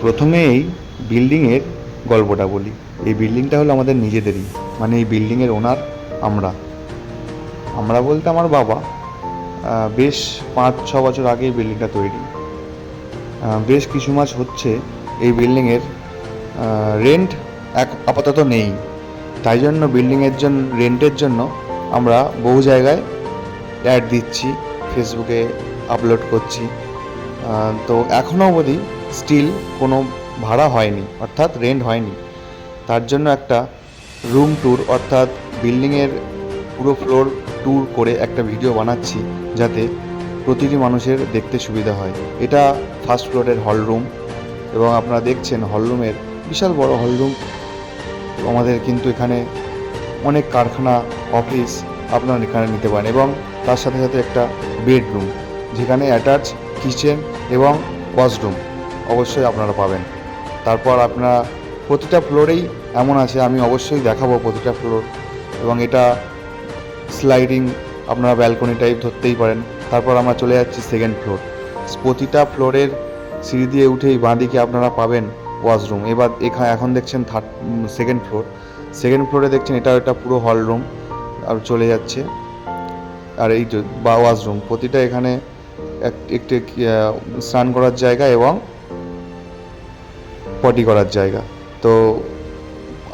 প্রথমে এই বিল্ডিংয়ের গল্পটা বলি। এই বিল্ডিংটা হলো আমাদের নিজেদেরই, মানে এই বিল্ডিংয়ের ওনার আমরা। আমরা বলতে আমার বাবা। বেশ 5-6 বছর আগে এই বিল্ডিংটা তৈরি। বেশ কিছু মাস হচ্ছে এই বিল্ডিংয়ের রেন্ট আপাতত নেই। তাই জন্য বিল্ডিংয়ের জন্য রেন্টের জন্য আমরা বহু জায়গায় অ্যাড দিচ্ছি, ফেসবুকে আপলোড করছি। তো এখনও অবধি স্টিল কোনো ভাড়া হয়নি, অর্থাৎ রেন্ট হয়নি। তার জন্য একটা রুম ট্যুর অর্থাৎ বিল্ডিংয়ের পুরো ফ্লোর ট্যুর করে একটা ভিডিও বানাচ্ছি, যাতে প্রতিটি মানুষের দেখতে সুবিধা হয়। এটা ফার্স্ট ফ্লোরের হল রুম, এবং আপনারা দেখছেন হল রুমের বিশাল বড় হল রুম। আমাদের কিন্তু এখানে অনেক কারখানা, অফিস আপনারা এখানে নিতে পারেন, এবং তার সাথে সাথে একটা বেডরুম, যেখানে অ্যাটাচ কিচেন এবং ওয়াশরুম অবশ্যই আপনারা পাবেন। তারপর আপনারা প্রতিটা ফ্লোরেই এমন আছে, আমি অবশ্যই দেখাবো প্রতিটা ফ্লোর। এবং এটা স্লাইডিং, আপনারা ব্যালকনি টাইপ ধরতেই পারেন। তারপর আমরা চলে যাচ্ছি সেকেন্ড ফ্লোর। প্রতিটা ফ্লোরের সিঁড়ি দিয়ে উঠেই বাঁদিকে আপনারা পাবেন ওয়াশরুম। এবার এখন দেখছেন সেকেন্ড ফ্লোর। সেকেন্ড ফ্লোরে দেখছেন এটা পুরো হল রুম আর চলে যাচ্ছে। আর এই বা ওয়াশরুম, প্রতিটা এখানে একটি স্নান করার জায়গা এবং পটি করার জায়গা। তো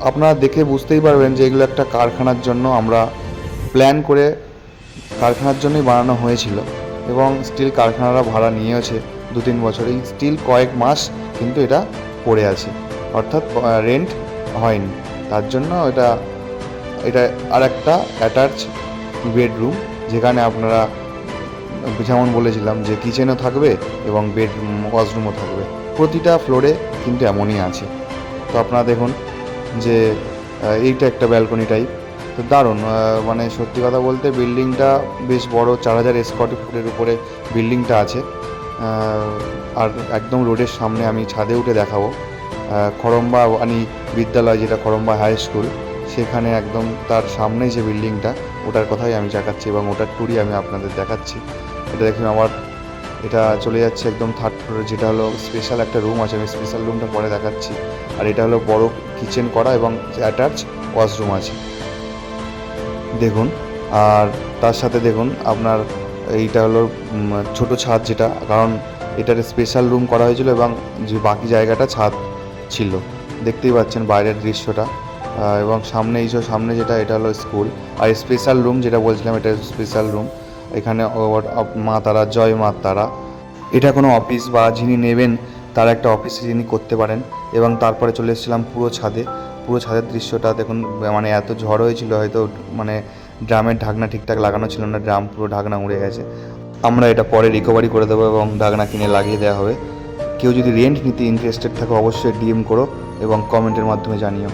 আপনারা দেখে বুঝতেই পারবেন যে এগুলো একটা কারখানার জন্য আমরা প্ল্যান করে কারখানার জন্যই বানানো হয়েছিল, এবং স্টিল কারখানারা ভাড়া নিয়েছে 2-3 বছরেই। স্টিল কয়েক মাস কিন্তু এটা পড়ে আছে, অর্থাৎ রেন্ট হয়নি। তার জন্য এটা আর একটা অ্যাটাচ বেডরুম, যেখানে আপনারা যেমন বলেছিলাম যে কিচেনও থাকবে এবং ওয়াশরুমও থাকবে। প্রতিটা ফ্লোরে কিন্তু এমনই আছে। তো আপনারা দেখুন যে এইটা একটা ব্যালকনি টাইপ। তো দারুণ, মানে সত্যি কথা বলতে বিল্ডিংটা বেশ বড়, 4000 স্কোয়ার ফুটের উপরে বিল্ডিংটা আছে। আর একদম রোডের সামনে, আমি ছাদে উঠে দেখাবো। খড়ম্বা বিদ্যালয়, যেটা খড়ম্বা হাই স্কুল, সেখানে একদম তার সামনেই যে বিল্ডিংটা, ওটার কথাই আমি দেখাচ্ছি এবং ওটার ট্যুরই আমি আপনাদের দেখাচ্ছি। এটা দেখুন, এটা চলে যাচ্ছে একদম থার্ড ফ্লোরে, যেটা হলো স্পেশাল একটা রুম আছে। আমি স্পেশাল রুমটা পরে দেখাচ্ছি। আর এটা হলো বড় কিচেন করা এবং অ্যাটাচ ওয়াশরুম আছে, দেখুন। আর তার সাথে দেখুন আপনার এইটা হলো ছোট ছাদ, যেটা কারণ এটার স্পেশাল রুম করা হয়েছিল এবং যে বাকি জায়গাটা ছাদ ছিল। দেখতেই পাচ্ছেন বাইরের দৃশ্যটা। এবং সামনে যেটা, এটা হলো স্কুল। আর স্পেশাল রুম যেটা বলছিলাম, এটা স্পেশাল রুম। এখানে মা তারা, জয় মা তারা, এটা কোনো অফিস বা যিনি নেবেন তার একটা অফিসে যিনি করতে পারেন। এবং তারপরে চলে এসেছিলাম পুরো ছাদের দৃশ্যটা দেখুন। মানে এত ঝড় হয়েছিল, হয়তো মানে ড্রামের ঢাকনা ঠিকঠাক লাগানো ছিল না, ড্রাম পুরো ঢাকনা উড়ে গেছে। আমরা এটা পরে রিকভারি করে দেবো এবং ঢাকনা কিনে লাগিয়ে দেওয়া হবে। কেউ যদি রেন্ট নিতে ইন্টারেস্টেড থাকো, অবশ্যই ডিএম করো এবং কমেন্টের মাধ্যমে জানিও।